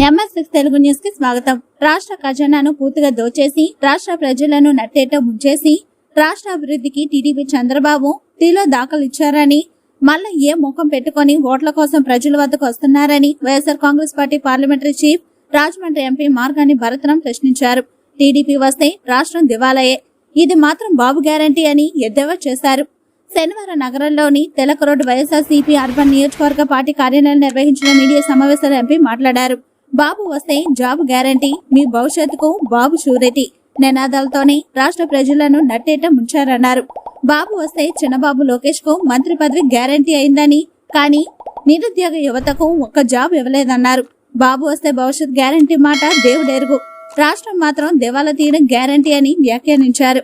MS6 Telugu news కి స్వాగతం. రాష్ట్ర ఖజానాను పూర్తిగా దోచేసి రాష్ట్ర ప్రజలను నట్టేట ముంచేసి రాష్ట్ర అభివృద్ధికి టీడీపీ చంద్రబాబు టీలో దాఖలు ఇచ్చారని, మళ్ళా ఏ ముఖం పెట్టుకుని ఓట్ల కోసం ప్రజల వద్దకు వస్తున్నారని YSR Congress party parliamentary chief Rajahmundry MP Margani Bharatram ప్రశ్నించారు. టీడీపీ వస్తే రాష్ట్రం దివాలయే, ఇది మాత్రం బాబు గ్యారంటీ అని ఎద్దేవా చేశారు. శనివారం నగరంలోని తెలక రోడ్డు వైఎస్ఆర్సీపీ అర్బన్ నియోజకవర్గ పార్టీ కార్యాలయం నిర్వహించిన మీడియా సమావేశంలో ఎంపీ మాట్లాడారు. బాబు వస్తే జాబ్ గ్యారంటీ, మీ భవిష్యత్తుకు బాబు షూరిటీ నినాదాలతోనే రాష్ట్ర ప్రజలను నట్టేట ముంచారన్నారు. బాబు వస్తే చిన్నబాబు లోకేష్ కు మంత్రి పదవి గ్యారంటీ అయిందని, కానీ నిరుద్యోగ యువతకు ఒక్క జాబ్ ఇవ్వలేదన్నారు. బాబు వస్తే భవిష్యత్ గ్యారంటీ మాట దేవుడెరుగు, రాష్ట్రం మాత్రం దివాలా తీయడం గ్యారంటీ అని వ్యాఖ్యానించారు.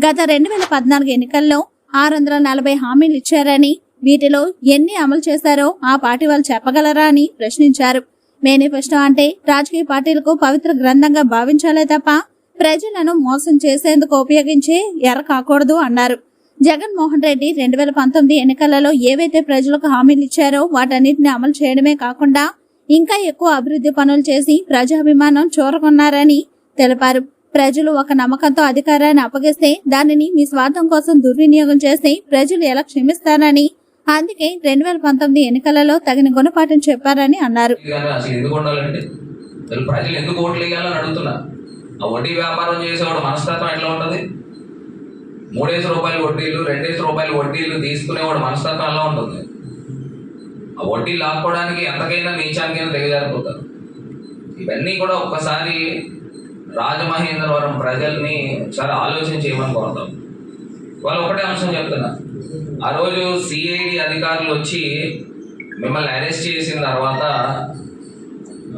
గత 2014 ఎన్నికల్లో 640 హామీలు ఇచ్చారని, వీటిలో ఎన్ని అమలు చేశారో ఆ పార్టీ వాళ్ళు చెప్పగలరా అని ప్రశ్నించారు. మేనిఫెస్టో అంటే రాజకీయ పార్టీలకు పవిత్ర గ్రంథంగా భావించాలే తప్ప ప్రజలను మోసం చేసేందుకు ఉపయోగించే ఎర కాకూడదు అన్నారు. జగన్మోహన్ రెడ్డి 2019 ఎన్నికలలో ఏవైతే ప్రజలకు హామీలు ఇచ్చారో వాటన్నిటిని అమలు చేయడమే కాకుండా ఇంకా ఎక్కువ అభివృద్ధి పనులు చేసి ప్రజాభిమానం చూరగొన్నారని తెలిపారు. ప్రజలు ఒక నమ్మకంతో అధికారాన్ని అప్పగిస్తే దానిని మీ స్వార్థం కోసం దుర్వినియోగం చేసి ప్రజలు ఎలా క్షమిస్తారని, అందుకే 2019 ఎన్నికలలో తగిన గుణపాఠం చెప్పారని అన్నారు. ప్రజలు ఎందుకు ఓట్లు వేయాలని అడుగుతున్నా. ఆ వడ్డీ వ్యాపారం చేసేవాడు మనస్తత్వం ఎట్లా ఉంటుంది? 3 రూపాయల వడ్డీలు, 2 రూపాయల వడ్డీలు తీసుకునేవాడు మనస్తత్వం ఎలా ఉంటుంది? ఆ వడ్డీ లాక్కోవడానికి ఎంతకైనా నీచానికైనా దిగజారిపోతారు. ఇవన్నీ కూడా ఒక్కసారి రాజమహేంద్రవరం ప్రజల్ని ఒకసారి ఆలోచన చేయమని కోరుతాం. వాళ్ళు ఒకటే అంశం చెప్తున్నా, ఆ రోజు సిఐడి అధికారులు వచ్చి మిమ్మల్ని అరెస్ట్ చేసిన తర్వాత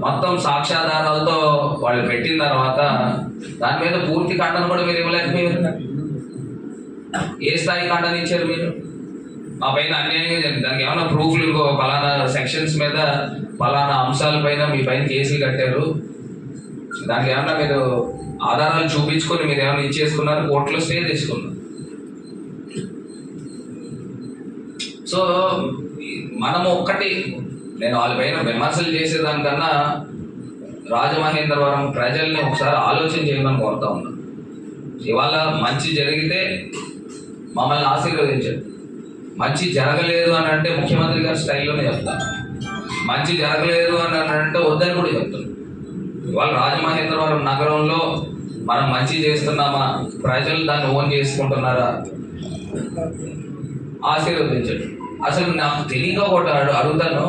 మొత్తం సాక్ష్యాధారాలతో వాళ్ళు పెట్టిన తర్వాత దాని మీద పూర్తి ఖండన కూడా మీరు ఇవ్వలేకపోయారు. ఏ స్థాయి ఖండన ఇచ్చారు మీరు? మా పైన అన్యాయంగా జరిగింది, దానికి ఏమైనా ప్రూఫ్లు, ఇంకో ఫలానా సెక్షన్స్ మీద ఫలానా అంశాల పైన మీ పైన కేసులు కట్టారు, దానికి ఏమన్నా మీరు ఆధారాలు చూపించుకొని మీరు ఏమైనా ఇచ్చేసుకున్నారు, కోర్టులో స్టే తీసుకున్నారు. సో మనము ఒక్కటి, నేను వాళ్ళ పైన విమర్శలు చేసేదానికన్నా రాజమహేంద్రవరం ప్రజల్ని ఒకసారి ఆలోచన చేయమని కోరుతా ఉన్నాను. ఇవాళ మంచి జరిగితే మమ్మల్ని ఆశీర్వదించారు, మంచి జరగలేదు అని అంటే ముఖ్యమంత్రి గారి స్టైల్లోనే చెప్తాను, మంచి జరగలేదు అని అంటే వద్దని కూడా చెప్తాను. ఇవాళ రాజమహేంద్రవరం నగరంలో మనం మంచి చేస్తున్నామా, ప్రజలు దాన్ని ఓన్ చేసుకుంటున్నారా, ఆశీర్వదించండి. అసలు నాకు తెలియక ఒకటి అడుగుతాను,